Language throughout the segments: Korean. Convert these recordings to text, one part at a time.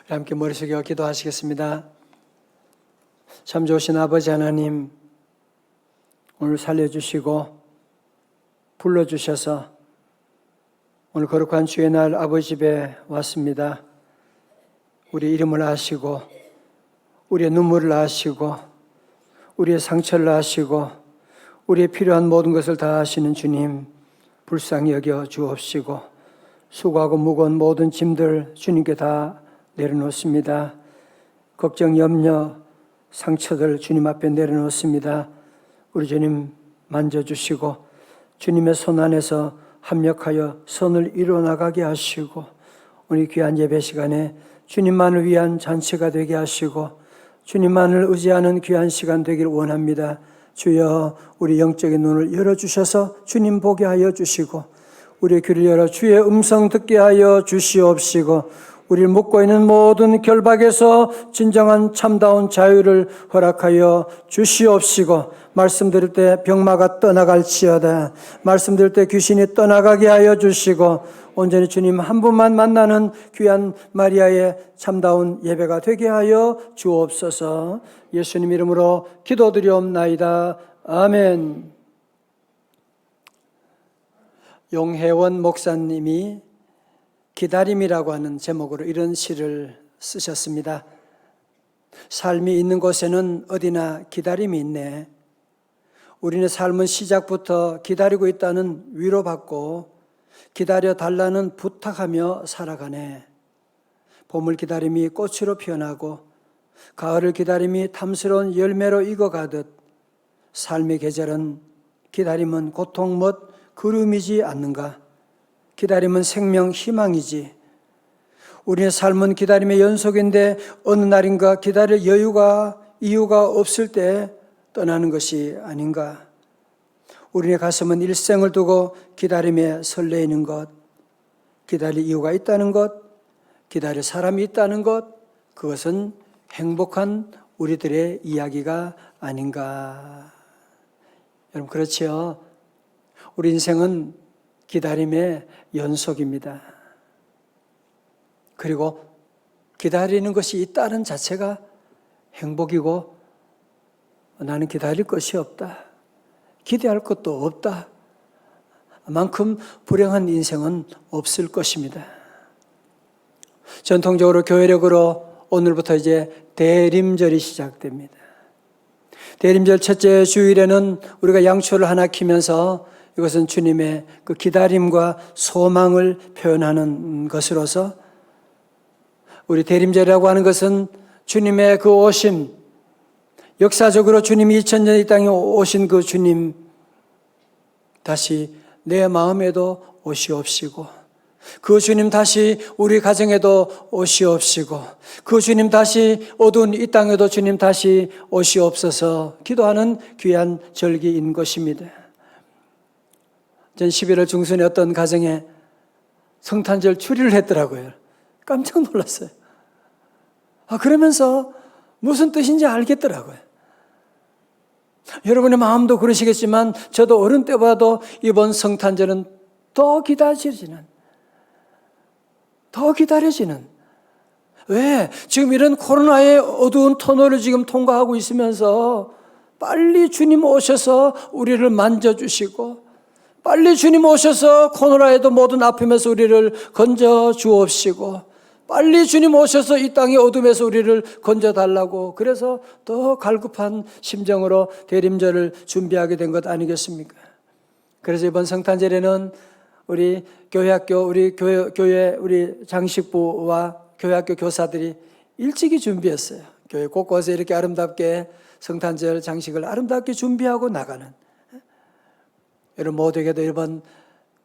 함께 머리 숙여 기도하시겠습니다. 참 좋으신 아버지 하나님, 오늘 살려주시고 불러주셔서 오늘 거룩한 주의 날 아버지 집에 왔습니다. 우리의 이름을 아시고 우리의 눈물을 아시고 우리의 상처를 아시고 우리의 필요한 모든 것을 다 아시는 주님, 불쌍히 여겨 주옵시고 수고하고 무거운 모든 짐들 주님께 다 내려놓습니다. 걱정, 염려, 상처들 주님 앞에 내려놓습니다. 우리 주님 만져주시고 주님의 손 안에서 합력하여 선을 이뤄나가게 하시고 우리 귀한 예배 시간에 주님만을 위한 잔치가 되게 하시고 주님만을 의지하는 귀한 시간 되기를 원합니다. 주여, 우리 영적인 눈을 열어주셔서 주님 보게 하여 주시고 우리의 귀를 열어 주의 음성 듣게 하여 주시옵시고 우리를 묶고 있는 모든 결박에서 진정한 참다운 자유를 허락하여 주시옵시고 말씀 들을 때 병마가 떠나갈지어다. 말씀 들을 때 귀신이 떠나가게 하여 주시고 온전히 주님 한 분만 만나는 귀한 마리아의 참다운 예배가 되게 하여 주옵소서. 예수님 이름으로 기도드리옵나이다. 아멘. 용혜원 목사님이 기다림이라고 하는 제목으로 이런 시를 쓰셨습니다. 삶이 있는 곳에는 어디나 기다림이 있네. 우리는 삶은 시작부터 기다리고 있다는 위로받고 기다려 달라는 부탁하며 살아가네. 봄을 기다림이 꽃으로 피어나고 가을을 기다림이 탐스러운 열매로 익어가듯 삶의 계절은 기다림은 고통 못 그름이지 않는가? 기다림은 생명 희망이지. 우리의 삶은 기다림의 연속인데 어느 날인가 기다릴 이유가 없을 때 떠나는 것이 아닌가. 우리의 가슴은 일생을 두고 기다림에 설레이는 것, 기다릴 이유가 있다는 것, 기다릴 사람이 있다는 것, 그것은 행복한 우리들의 이야기가 아닌가. 여러분, 그렇지요? 우리 인생은 기다림의 연속입니다. 그리고 기다리는 것이 있다는 자체가 행복이고 나는 기다릴 것이 없다. 기대할 것도 없다. 만큼 불행한 인생은 없을 것입니다. 전통적으로 교회력으로 오늘부터 이제 대림절이 시작됩니다. 대림절 첫째 주일에는 우리가 양초를 하나 키면서 이것은 주님의 그 기다림과 소망을 표현하는 것으로서 우리 대림절이라고 하는 것은 주님의 그 오심, 역사적으로 주님이 2000년 이 땅에 오신 그 주님 다시 내 마음에도 오시옵시고 그 주님 다시 우리 가정에도 오시옵시고 그 주님 다시 어두운 이 땅에도 주님 다시 오시옵소서 기도하는 귀한 절기인 것입니다. 전 11월 중순에 어떤 가정에 성탄절 추리를 했더라고요. 깜짝 놀랐어요. 그러면서 무슨 뜻인지 알겠더라고요. 여러분의 마음도 그러시겠지만 저도 어른 때 봐도 이번 성탄절은 더 기다려지는 왜? 지금 이런 코로나의 어두운 터널을 지금 통과하고 있으면서 빨리 주님 오셔서 우리를 만져주시고 빨리 주님 오셔서 코로나에도 모든 아픔에서 우리를 건져 주옵시고 빨리 주님 오셔서 이 땅의 어둠에서 우리를 건져달라고 그래서 더 갈급한 심정으로 대림절을 준비하게 된 것 아니겠습니까? 그래서 이번 성탄절에는 우리 교회학교, 우리 교회 우리 장식부와 교회학교 교사들이 일찍이 준비했어요. 교회 곳곳에 이렇게 아름답게 성탄절 장식을 아름답게 준비하고 나가는 여러분 모두에게도 이번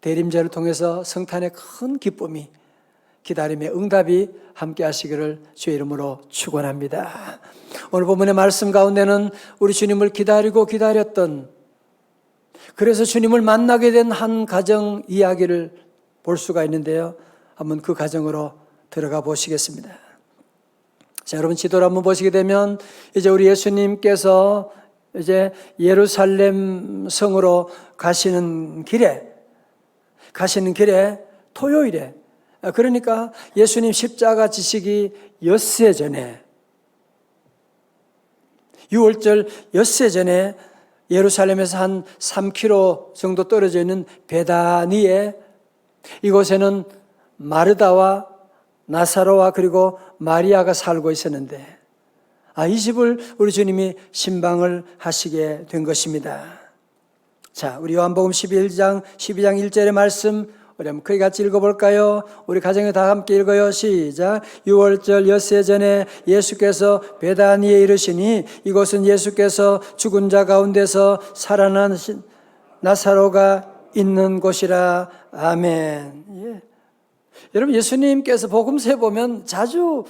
대림절을 통해서 성탄의 큰 기쁨이 기다림의 응답이 함께 하시기를 주의 이름으로 축원합니다. 오늘 본문의 말씀 가운데는 우리 주님을 기다리고 기다렸던 그래서 주님을 만나게 된 한 가정 이야기를 볼 수가 있는데요. 한번 그 가정으로 들어가 보시겠습니다. 자, 여러분 지도를 한번 보시게 되면 이제 우리 예수님께서 이제 예루살렘 성으로 가시는 길에 토요일에 그러니까 예수님 십자가 지시기 엿새 전에, 유월절 엿새 전에 예루살렘에서 한 3km 정도 떨어져 있는 베다니에, 이곳에는 마르다와 나사로와 그리고 마리아가 살고 있었는데, 이 집을 우리 주님이 신방을 하시게 된 것입니다. 자, 우리 요한복음 12장 1절의 말씀 우리 한번 크게 같이 읽어볼까요? 우리 가정에 다 함께 읽어요. 시작. 유월절 엿새 전에 예수께서 베다니에 이르시니 이곳은 예수께서 죽은 자 가운데서 살아난 나사로가 있는 곳이라. 아멘. 예. 여러분, 예수님께서 복음서에 보면 자주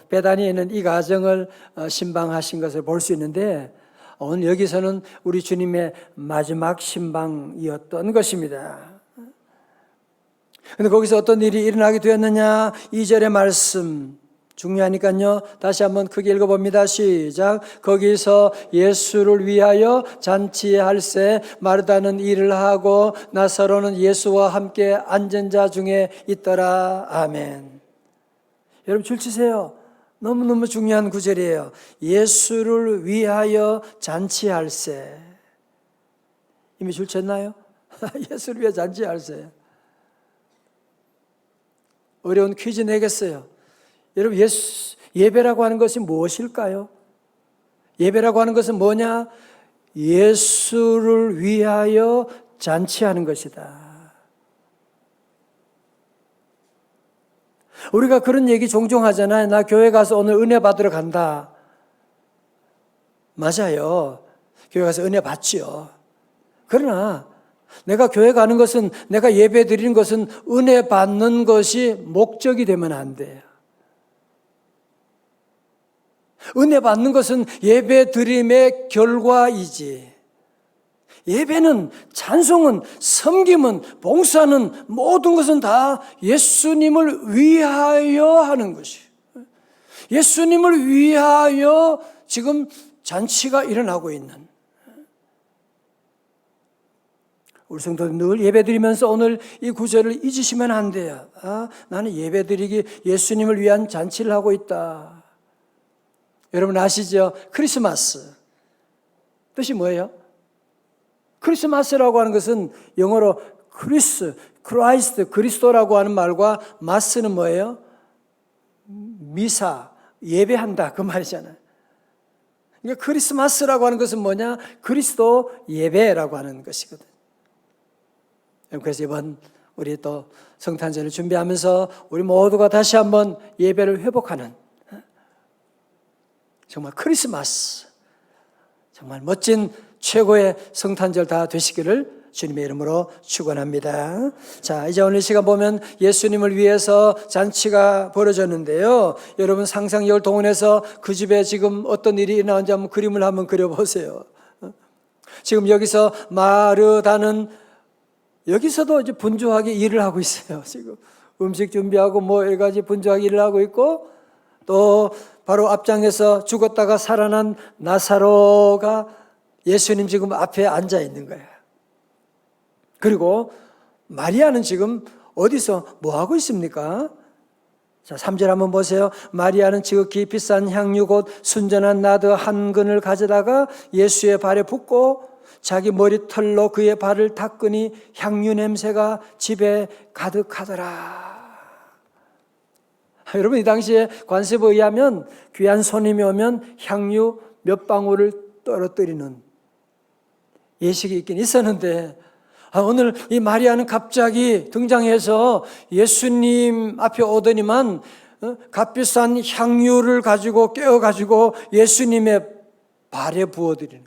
베다니에 있는 이 가정을 신방하신 것을 볼 수 있는데, 오늘 여기서는 우리 주님의 마지막 신방이었던 것입니다. 그런데 거기서 어떤 일이 일어나게 되었느냐? 2절의 말씀 중요하니까요. 다시 한번 크게 읽어봅니다. 시작. 거기서 예수를 위하여 잔치할세 마르다는 일을 하고 나사로는 예수와 함께 앉은 자 중에 있더라. 아멘. 여러분 줄 치세요. 너무너무 중요한 구절이에요. 예수를 위하여 잔치할세. 이미 줄 쳤나요? 예수를 위하여 잔치할세. 어려운 퀴즈 내겠어요. 여러분, 예배라고 하는 것이 무엇일까요? 예배라고 하는 것은 뭐냐? 예수를 위하여 잔치하는 것이다. 우리가 그런 얘기 종종 하잖아요. 나 교회 가서 오늘 은혜 받으러 간다. 맞아요. 교회 가서 은혜 받지요. 그러나 내가 교회 가는 것은, 내가 예배 드리는 것은 은혜 받는 것이 목적이 되면 안 돼요. 은혜 받는 것은 예배 드림의 결과이지. 예배는, 찬송은, 섬김은, 봉사는, 모든 것은 다 예수님을 위하여 하는 것이에요. 예수님을 위하여 지금 잔치가 일어나고 있는. 우리 성도들 늘 예배드리면서 오늘 이 구절을 잊으시면 안 돼요. 나는 예배드리기 예수님을 위한 잔치를 하고 있다. 여러분 아시죠? 크리스마스 뜻이 뭐예요? 크리스마스라고 하는 것은 영어로 크라이스트, 그리스도라고 하는 말과 마스는 뭐예요? 미사, 예배한다 그 말이잖아요. 그러니까 크리스마스라고 하는 것은 뭐냐? 그리스도 예배라고 하는 것이거든요. 그래서 이번 우리 또 성탄절을 준비하면서 우리 모두가 다시 한번 예배를 회복하는 정말 크리스마스, 정말 멋진 최고의 성탄절 다 되시기를 주님의 이름으로 축원합니다. 자, 이제 오늘 시간 보면 예수님을 위해서 잔치가 벌어졌는데요. 여러분 상상력을 동원해서 그 집에 지금 어떤 일이 일어나는지 한번 그림을 한번 그려보세요. 지금 여기서 마르다는 여기서도 이제 분주하게 일을 하고 있어요. 지금 음식 준비하고 뭐 여러 가지 분주하게 일을 하고 있고, 또 바로 앞장에서 죽었다가 살아난 나사로가 예수님 지금 앞에 앉아 있는 거예요. 그리고 마리아는 지금 어디서 뭐 하고 있습니까? 자, 3절 한번 보세요. 마리아는 지극히 비싼 향유 곧 순전한 나드 한 근을 가져다가 예수의 발에 붓고 자기 머리털로 그의 발을 닦으니 향유 냄새가 집에 가득하더라. 여러분 이 당시에 관습에 의하면 귀한 손님이 오면 향유 몇 방울을 떨어뜨리는 예식이 있긴 있었는데, 오늘 이 마리아는 갑자기 등장해서 예수님 앞에 오더니만 값비싼 향유를 가지고 깨어가지고 예수님의 발에 부어드리는,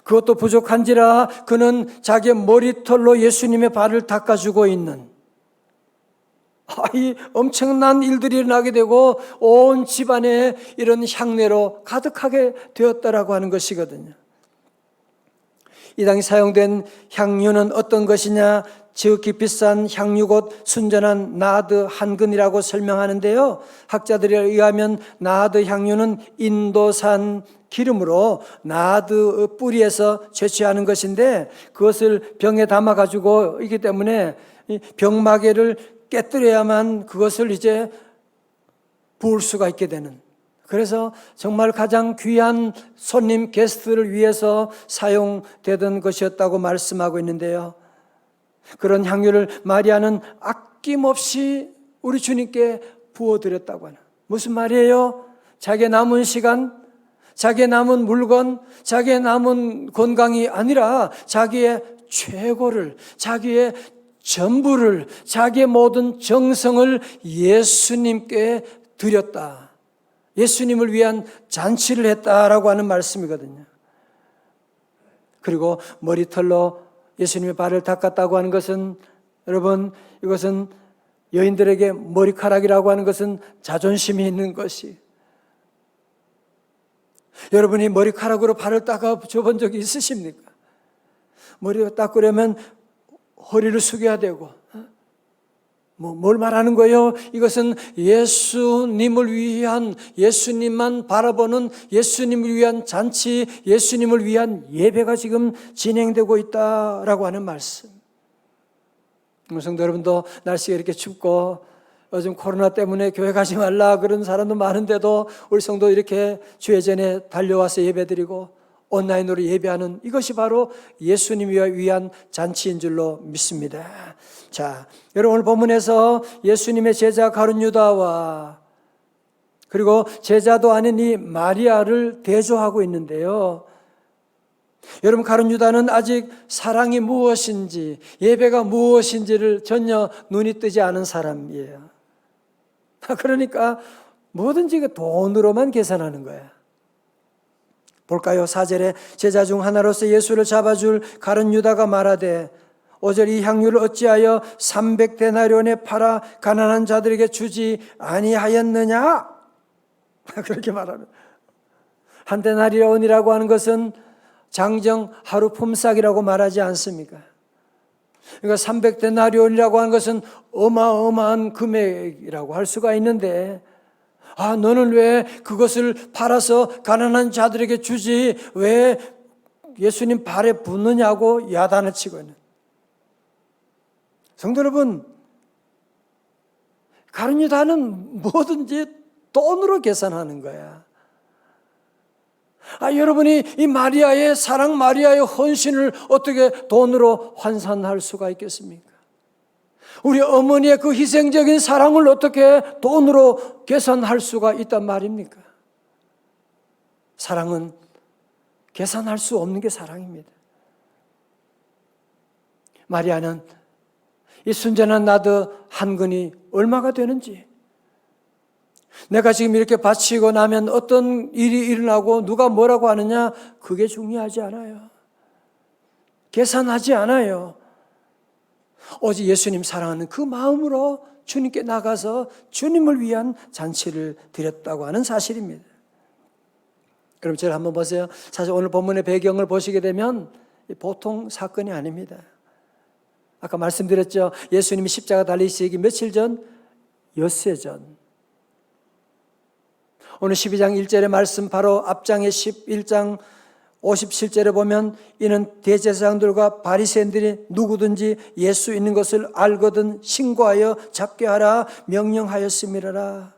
그것도 부족한지라 그는 자기의 머리털로 예수님의 발을 닦아주고 있는, 이 엄청난 일들이 일어나게 되고 온 집안에 이런 향내로 가득하게 되었다라고 하는 것이거든요. 이 당시 사용된 향유는 어떤 것이냐? 지극히 비싼 향유 곧 순전한 나드 한 근이라고 설명하는데요. 학자들에 의하면 나드 향유는 인도산 기름으로 나드 뿌리에서 채취하는 것인데, 그것을 병에 담아가지고 있기 때문에 병마개를 깨뜨려야만 그것을 이제 부을 수가 있게 되는, 그래서 정말 가장 귀한 손님 게스트를 위해서 사용되던 것이었다고 말씀하고 있는데요. 그런 향유를 마리아는 아낌없이 우리 주님께 부어드렸다고 하는, 무슨 말이에요? 자기의 남은 시간, 자기의 남은 물건, 자기의 남은 건강이 아니라 자기의 최고를, 자기의 전부를, 자기의 모든 정성을 예수님께 드렸다. 예수님을 위한 잔치를 했다라고 하는 말씀이거든요. 그리고 머리털로 예수님의 발을 닦았다고 하는 것은, 여러분, 이것은 여인들에게 머리카락이라고 하는 것은 자존심이 있는 것이, 여러분이 머리카락으로 발을 닦아 줘본 적이 있으십니까? 머리를 닦으려면 허리를 숙여야 되고, 뭘 말하는 거예요? 이것은 예수님을 위한, 예수님만 바라보는 예수님을 위한 잔치, 예수님을 위한 예배가 지금 진행되고 있다라고 하는 말씀. 성도 여러분도 날씨가 이렇게 춥고 요즘 코로나 때문에 교회 가지 말라 그런 사람도 많은데도 우리 성도 이렇게 주의 전에 달려와서 예배드리고 온라인으로 예배하는, 이것이 바로 예수님을 위한 잔치인 줄로 믿습니다. 자, 여러분, 오늘 본문에서 예수님의 제자 가룟 유다와 그리고 제자도 아닌 이 마리아를 대조하고 있는데요. 여러분, 가룟 유다는 아직 사랑이 무엇인지, 예배가 무엇인지를 전혀 눈이 뜨지 않은 사람이에요. 그러니까 뭐든지 돈으로만 계산하는 거야. 볼까요? 4절에 제자 중 하나로서 예수를 잡아줄 가룟 유다가 말하되 5절 이 향유를 어찌하여 300데나리온에 팔아 가난한 자들에게 주지 아니하였느냐? 그렇게 말하는, 한 데나리온이라고 하는 것은 장정 하루 품삯이라고 말하지 않습니까? 그러니까 300데나리온이라고 하는 것은 어마어마한 금액이라고 할 수가 있는데, 너는 왜 그것을 팔아서 가난한 자들에게 주지 왜 예수님 발에 붓느냐고 야단을 치고 있는, 성도 여러분, 가룟 유다는 뭐든지 돈으로 계산하는 거야. 여러분이 이 마리아의 사랑, 마리아의 헌신을 어떻게 돈으로 환산할 수가 있겠습니까? 우리 어머니의 그 희생적인 사랑을 어떻게 돈으로 계산할 수가 있단 말입니까? 사랑은 계산할 수 없는 게 사랑입니다. 마리아는 이 순전한 나드 한 근이 얼마가 되는지, 내가 지금 이렇게 바치고 나면 어떤 일이 일어나고 누가 뭐라고 하느냐, 그게 중요하지 않아요. 계산하지 않아요. 오직 예수님 사랑하는 그 마음으로 주님께 나가서 주님을 위한 잔치를 드렸다고 하는 사실입니다. 그럼 저를 한번 보세요. 사실 오늘 본문의 배경을 보시게 되면 보통 사건이 아닙니다. 아까 말씀드렸죠. 예수님이 십자가 달리시기 며칠 전? 엿새 전. 오늘 12장 1절의 말씀 바로 앞장의 11장 57절에 보면 이는 대제사장들과 바리새인들이 누구든지 예수 있는 것을 알거든 신고하여 잡게 하라 명령하였음이라.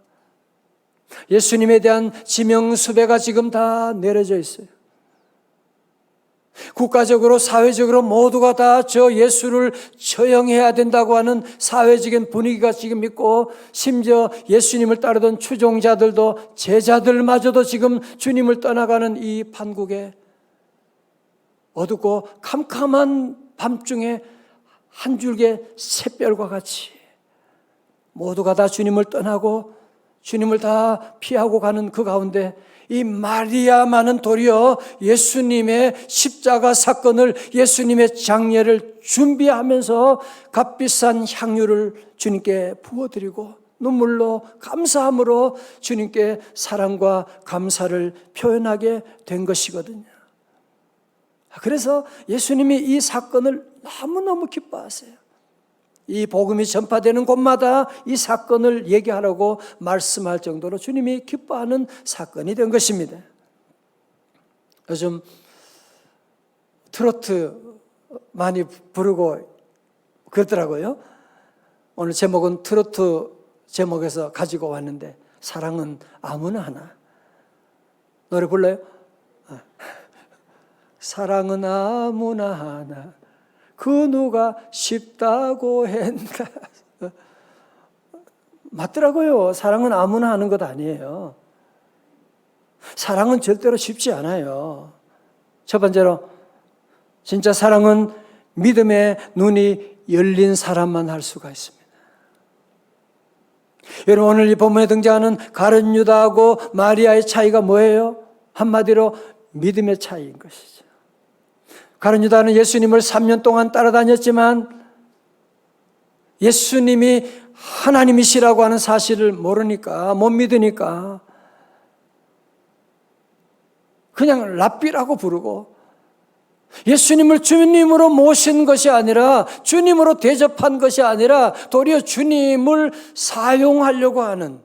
예수님에 대한 지명수배가 지금 다 내려져 있어요. 국가적으로 사회적으로 모두가 다 저 예수를 처형해야 된다고 하는 사회적인 분위기가 지금 있고, 심지어 예수님을 따르던 추종자들도, 제자들마저도 지금 주님을 떠나가는 이 판국에 어둡고 캄캄한 밤중에 한 줄기 샛별과 같이 모두가 다 주님을 떠나고 주님을 다 피하고 가는 그 가운데 이 마리아만은 도리어 예수님의 십자가 사건을, 예수님의 장례를 준비하면서 값비싼 향유를 주님께 부어드리고 눈물로 감사함으로 주님께 사랑과 감사를 표현하게 된 것이거든요. 그래서 예수님이 이 사건을 너무너무 기뻐하세요. 이 복음이 전파되는 곳마다 이 사건을 얘기하라고 말씀할 정도로 주님이 기뻐하는 사건이 된 것입니다. 요즘 트로트 많이 부르고 그러더라고요. 오늘 제목은 트로트 제목에서 가지고 왔는데 사랑은 아무나 하나. 노래 불러요? 사랑은 아무나 하나 그 누가 쉽다고 했나. 맞더라고요. 사랑은 아무나 하는 것 아니에요. 사랑은 절대로 쉽지 않아요. 첫 번째로 진짜 사랑은 믿음의 눈이 열린 사람만 할 수가 있습니다. 여러분, 오늘 이 본문에 등장하는 가룟 유다하고 마리아의 차이가 뭐예요? 한마디로 믿음의 차이인 것이죠. 가룟 유다는 예수님을 3년 동안 따라다녔지만 예수님이 하나님이시라고 하는 사실을 모르니까, 못 믿으니까 그냥 랍비라고 부르고 예수님을 주님으로 모신 것이 아니라, 주님으로 대접한 것이 아니라 도리어 주님을 사용하려고 하는.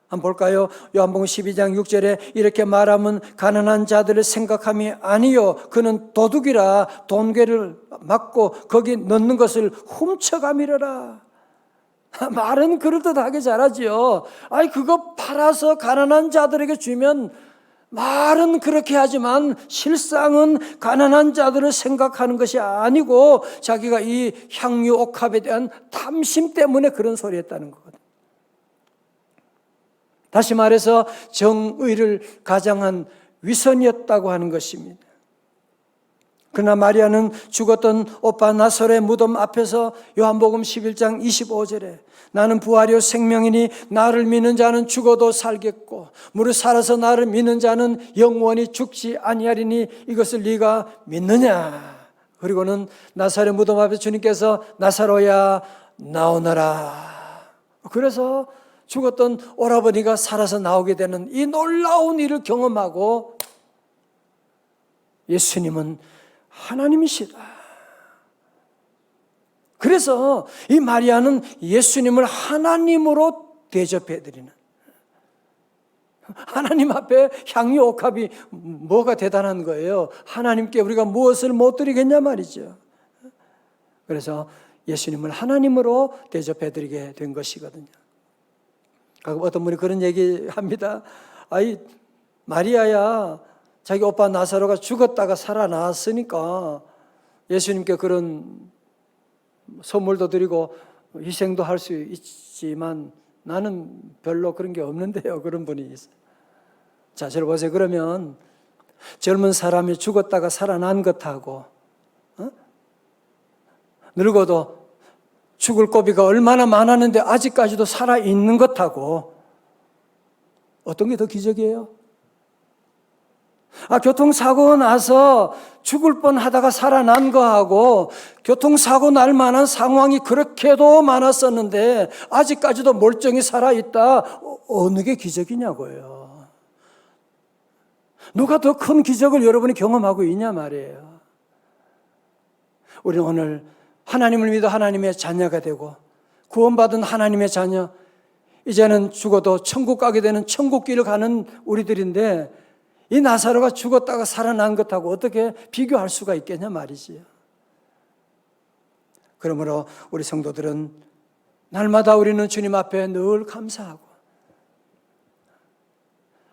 한번 볼까요? 요한복음 12장 6절에 이렇게 말하면 가난한 자들을 생각함이 아니요 그는 도둑이라 돈괴를 맞고 거기 넣는 것을 훔쳐가미려라. 말은 그럴듯하게 잘하지요. 아이, 그거 팔아서 가난한 자들에게 주면 말은 그렇게 하지만 실상은 가난한 자들을 생각하는 것이 아니고 자기가 이 향유 옥합에 대한 탐심 때문에 그런 소리 했다는 거거든요. 다시 말해서 정의를 가장한 위선이었다고 하는 것입니다. 그러나 마리아는 죽었던 오빠 나사로의 무덤 앞에서 요한복음 11장 25절에 나는 부활이요 생명이니 나를 믿는 자는 죽어도 살겠고 무릇 살아서 나를 믿는 자는 영원히 죽지 아니하리니 이것을 네가 믿느냐. 그리고는 나사로의 무덤 앞에 주님께서 나사로야 나오너라. 그래서 죽었던 오라버니가 살아서 나오게 되는 이 놀라운 일을 경험하고 예수님은 하나님이시다. 그래서 이 마리아는 예수님을 하나님으로 대접해드리는, 하나님 앞에 향유 옥합이 뭐가 대단한 거예요. 하나님께 우리가 무엇을 못 드리겠냐 말이죠. 그래서 예수님을 하나님으로 대접해드리게 된 것이거든요. 가끔 어떤 분이 그런 얘기 합니다. 아이, 마리아야 자기 오빠 나사로가 죽었다가 살아났으니까 예수님께 그런 선물도 드리고 희생도 할 수 있지만 나는 별로 그런 게 없는데요. 그런 분이 있어요. 자, 저를 보세요. 그러면 젊은 사람이 죽었다가 살아난 것하고 늙어도 죽을 고비가 얼마나 많았는데 아직까지도 살아있는 것하고 어떤 게 더 기적이에요? 교통사고 나서 죽을 뻔하다가 살아난 거하고 교통사고 날 만한 상황이 그렇게도 많았었는데 아직까지도 멀쩡히 살아있다. 어느 게 기적이냐고요. 누가 더 큰 기적을 여러분이 경험하고 있냐 말이에요. 우리는 오늘 하나님을 믿어 하나님의 자녀가 되고 구원받은 하나님의 자녀, 이제는 죽어도 천국 가게 되는 천국길을 가는 우리들인데 이 나사로가 죽었다가 살아난 것하고 어떻게 비교할 수가 있겠냐 말이지요. 그러므로 우리 성도들은 날마다 우리는 주님 앞에 늘 감사하고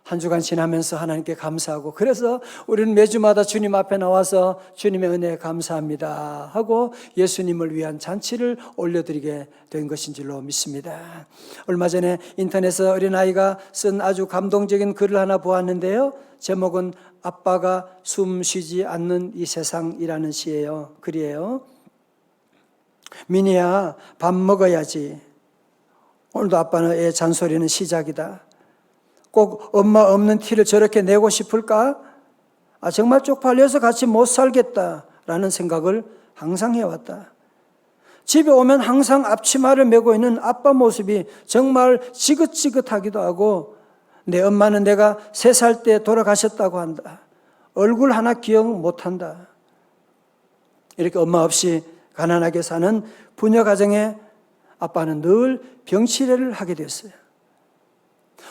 한 주간 지나면서 하나님께 감사하고, 그래서 우리는 매주마다 주님 앞에 나와서 주님의 은혜에 감사합니다 하고 예수님을 위한 잔치를 올려드리게 된 것인 줄로 믿습니다. 얼마 전에 인터넷에 어린아이가 쓴 아주 감동적인 글을 하나 보았는데요. 제목은 아빠가 숨 쉬지 않는 이 세상이라는 시예요. 글이에요. 미니야, 밥 먹어야지. 오늘도 아빠는 애 잔소리는 시작이다. 꼭 엄마 없는 티를 저렇게 내고 싶을까? 정말 쪽팔려서 같이 못 살겠다라는 생각을 항상 해왔다. 집에 오면 항상 앞치마를 메고 있는 아빠 모습이 정말 지긋지긋하기도 하고, 내 엄마는 내가 3살 때 돌아가셨다고 한다. 얼굴 하나 기억 못한다. 이렇게 엄마 없이 가난하게 사는 부녀 가정에 아빠는 늘 병치레를 하게 됐어요.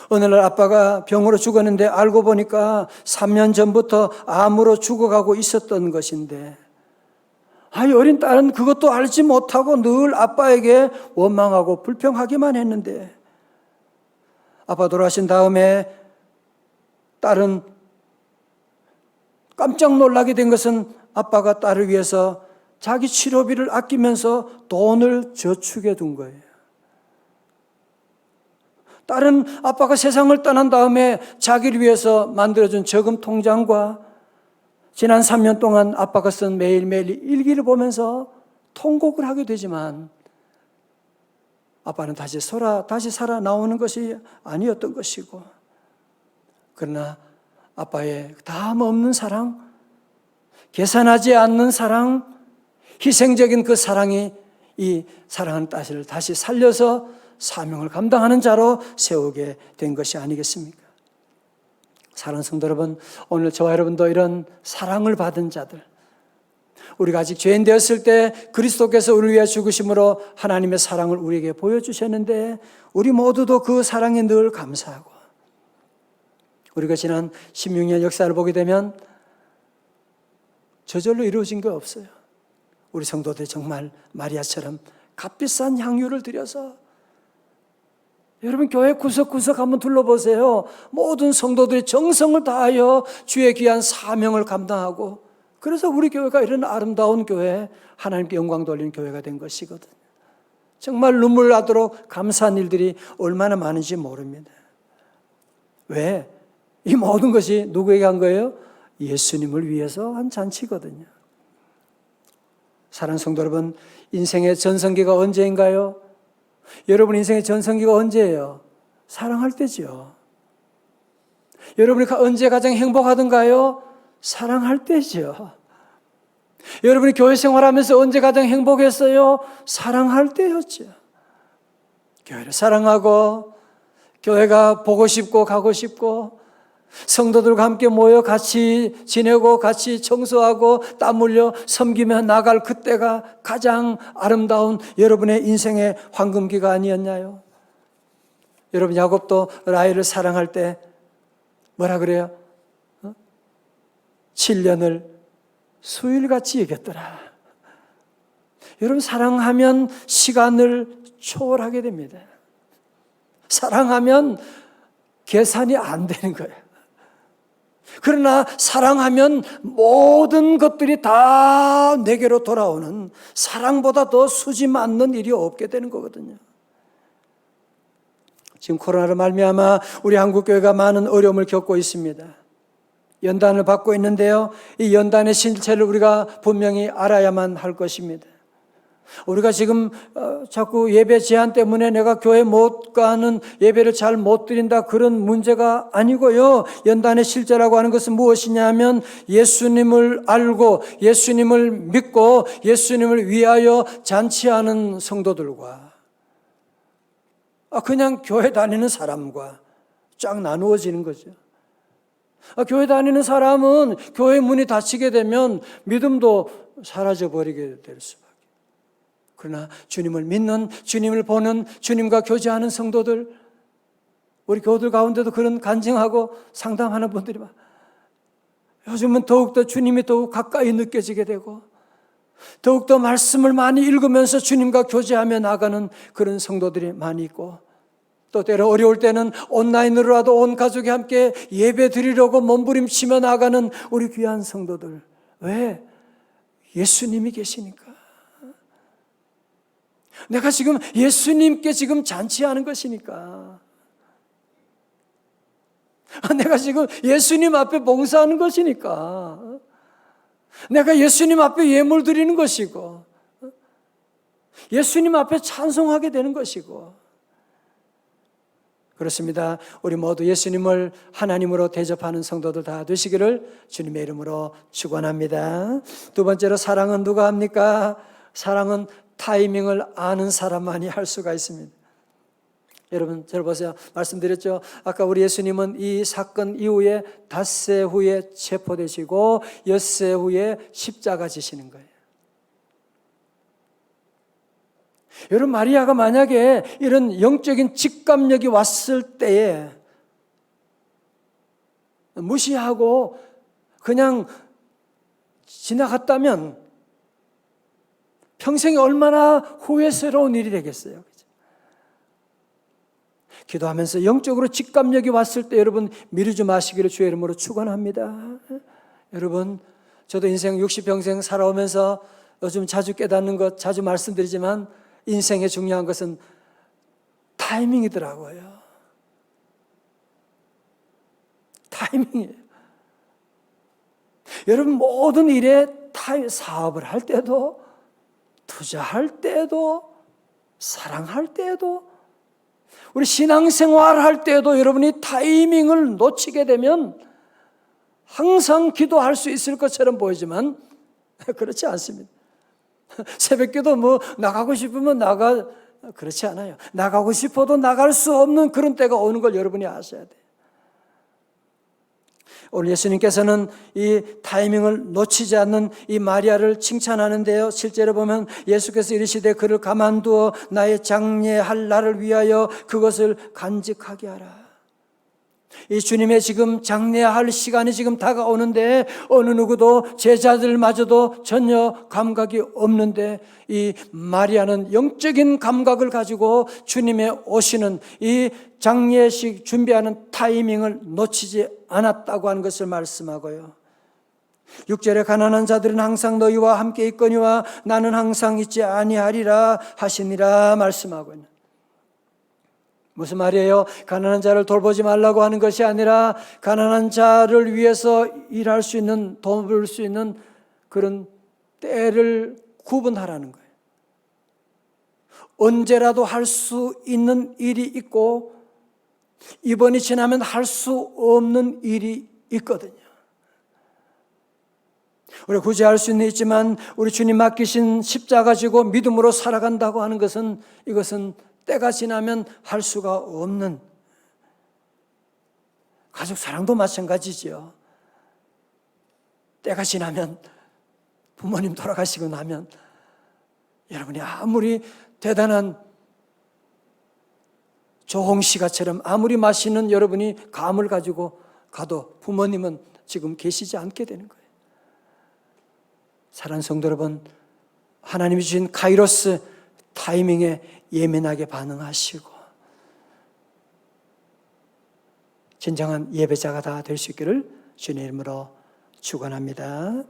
어느 날 아빠가 병으로 죽었는데 알고 보니까 3년 전부터 암으로 죽어가고 있었던 것인데, 아이 어린 딸은 그것도 알지 못하고 늘 아빠에게 원망하고 불평하기만 했는데, 아빠 돌아가신 다음에 딸은 깜짝 놀라게 된 것은 아빠가 딸을 위해서 자기 치료비를 아끼면서 돈을 저축해 둔 거예요. 딸은 아빠가 세상을 떠난 다음에 자기를 위해서 만들어준 저금 통장과 지난 3년 동안 아빠가 쓴 매일매일 일기를 보면서 통곡을 하게 되지만, 아빠는 다시 살아 나오는 것이 아니었던 것이고, 그러나 아빠의 다음 없는 사랑, 계산하지 않는 사랑, 희생적인 그 사랑이 이 사랑하는 딸을 다시 살려서 사명을 감당하는 자로 세우게 된 것이 아니겠습니까? 사랑하는 성도 여러분, 오늘 저와 여러분도 이런 사랑을 받은 자들, 우리가 아직 죄인 되었을 때 그리스도께서 우리를 위해 죽으심으로 하나님의 사랑을 우리에게 보여주셨는데, 우리 모두도 그 사랑에 늘 감사하고, 우리가 지난 16년 역사를 보게 되면 저절로 이루어진 게 없어요. 우리 성도들이 정말 마리아처럼 값비싼 향유를 드려서, 여러분 교회 구석구석 한번 둘러보세요. 모든 성도들이 정성을 다하여 주의 귀한 사명을 감당하고, 그래서 우리 교회가 이런 아름다운 교회, 하나님께 영광 돌리는 교회가 된 것이거든요. 정말 눈물 나도록 감사한 일들이 얼마나 많은지 모릅니다. 왜? 이 모든 것이 누구에게 한 거예요? 예수님을 위해서 한 잔치거든요. 사랑하는 성도 여러분, 인생의 전성기가 언제인가요? 여러분 인생의 전성기가 언제예요? 사랑할 때죠. 여러분이 언제 가장 행복하던가요? 사랑할 때죠. 여러분이 교회 생활하면서 언제 가장 행복했어요? 사랑할 때였죠. 교회를 사랑하고, 교회가 보고 싶고 가고 싶고, 성도들과 함께 모여 같이 지내고 같이 청소하고 땀 흘려 섬기며 나갈 그때가 가장 아름다운 여러분의 인생의 황금기가 아니었나요? 여러분 야곱도 라헬을 사랑할 때 뭐라 그래요? 7년을 수일같이 여겼더라. 여러분 사랑하면 시간을 초월하게 됩니다. 사랑하면 계산이 안 되는 거예요. 그러나 사랑하면 모든 것들이 다 내게로 돌아오는, 사랑보다 더 수지 맞는 일이 없게 되는 거거든요. 지금 코로나로 말미암아 우리 한국교회가 많은 어려움을 겪고 있습니다. 연단을 받고 있는데요, 이 연단의 실체를 우리가 분명히 알아야만 할 것입니다. 우리가 지금 자꾸 예배 제한 때문에 내가 교회 못 가는, 예배를 잘 못 드린다, 그런 문제가 아니고요. 연단의 실제라고 하는 것은 무엇이냐면, 예수님을 알고 예수님을 믿고 예수님을 위하여 잔치하는 성도들과 그냥 교회 다니는 사람과 쫙 나누어지는 거죠. 교회 다니는 사람은 교회 문이 닫히게 되면 믿음도 사라져버리게 될 수밖에. 그러나 주님을 믿는, 주님을 보는, 주님과 교제하는 성도들, 우리 교우들 가운데도 그런 간증하고 상담하는 분들이 많아요. 요즘은 더욱더 주님이 더욱 가까이 느껴지게 되고, 더욱더 말씀을 많이 읽으면서 주님과 교제하며 나가는 그런 성도들이 많이 있고, 또 때로 어려울 때는 온라인으로라도 온 가족이 함께 예배 드리려고 몸부림치며 나가는 우리 귀한 성도들. 왜? 예수님이 계시니까. 내가 지금 예수님께 지금 잔치하는 것이니까. 내가 지금 예수님 앞에 봉사하는 것이니까. 내가 예수님 앞에 예물 드리는 것이고, 예수님 앞에 찬송하게 되는 것이고. 그렇습니다. 우리 모두 예수님을 하나님으로 대접하는 성도들 다 되시기를 주님의 이름으로 축원합니다. 두 번째로, 사랑은 누가 합니까? 사랑은 타이밍을 아는 사람만이 할 수가 있습니다. 여러분, 저를 보세요. 말씀드렸죠. 아까 우리 예수님은 이 사건 이후에 닷새 후에 체포되시고 엿새 후에 십자가 지시는 거예요. 여러분, 마리아가 만약에 이런 영적인 직감력이 왔을 때에 무시하고 그냥 지나갔다면 평생에 얼마나 후회스러운 일이 되겠어요. 기도하면서 영적으로 직감력이 왔을 때 여러분 미루지 마시기를 주의 이름으로 축원합니다. 여러분, 저도 인생 60평생 살아오면서 요즘 자주 깨닫는 것, 자주 말씀드리지만 인생의 중요한 것은 타이밍이더라고요. 타이밍이에요. 여러분, 모든 일에 사업을 할 때도, 투자할 때도, 사랑할 때도, 우리 신앙생활 할 때도 여러분이 타이밍을 놓치게 되면 항상 기도할 수 있을 것처럼 보이지만 그렇지 않습니다. 새벽기도 나가고 싶으면 그렇지 않아요. 나가고 싶어도 나갈 수 없는 그런 때가 오는 걸 여러분이 아셔야 돼요. 오늘 예수님께서는 이 타이밍을 놓치지 않는 이 마리아를 칭찬하는데요. 실제로 보면 예수께서 이르시되 그를 가만두어 나의 장례할 날을 위하여 그것을 간직하게 하라. 이 주님의 지금 장례할 시간이 지금 다가오는데 어느 누구도 제자들마저도 전혀 감각이 없는데 이 마리아는 영적인 감각을 가지고 주님의 오시는 이 장례식 준비하는 타이밍을 놓치지 않았다고 하는 것을 말씀하고요. 6절에 가난한 자들은 항상 너희와 함께 있거니와 나는 항상 있지 아니하리라 하시니라 말씀하고 있는. 무슨 말이에요? 가난한 자를 돌보지 말라고 하는 것이 아니라 가난한 자를 위해서 일할 수 있는, 도울 수 있는 그런 때를 구분하라는 거예요. 언제라도 할 수 있는 일이 있고 이번이 지나면 할 수 없는 일이 있거든요. 우리 굳이 할 수는 있지만 우리 주님 맡기신 십자가 지고 믿음으로 살아간다고 하는 것은 이것은 때가 지나면 할 수가 없는, 가족 사랑도 마찬가지죠. 때가 지나면, 부모님 돌아가시고 나면 여러분이 아무리 대단한 조홍시가처럼 아무리 맛있는 여러분이 감을 가지고 가도 부모님은 지금 계시지 않게 되는 거예요. 사랑하는 성도 여러분, 하나님이 주신 카이로스 타이밍에 예민하게 반응하시고 진정한 예배자가 다 될 수 있기를 주님 이름으로 축원합니다.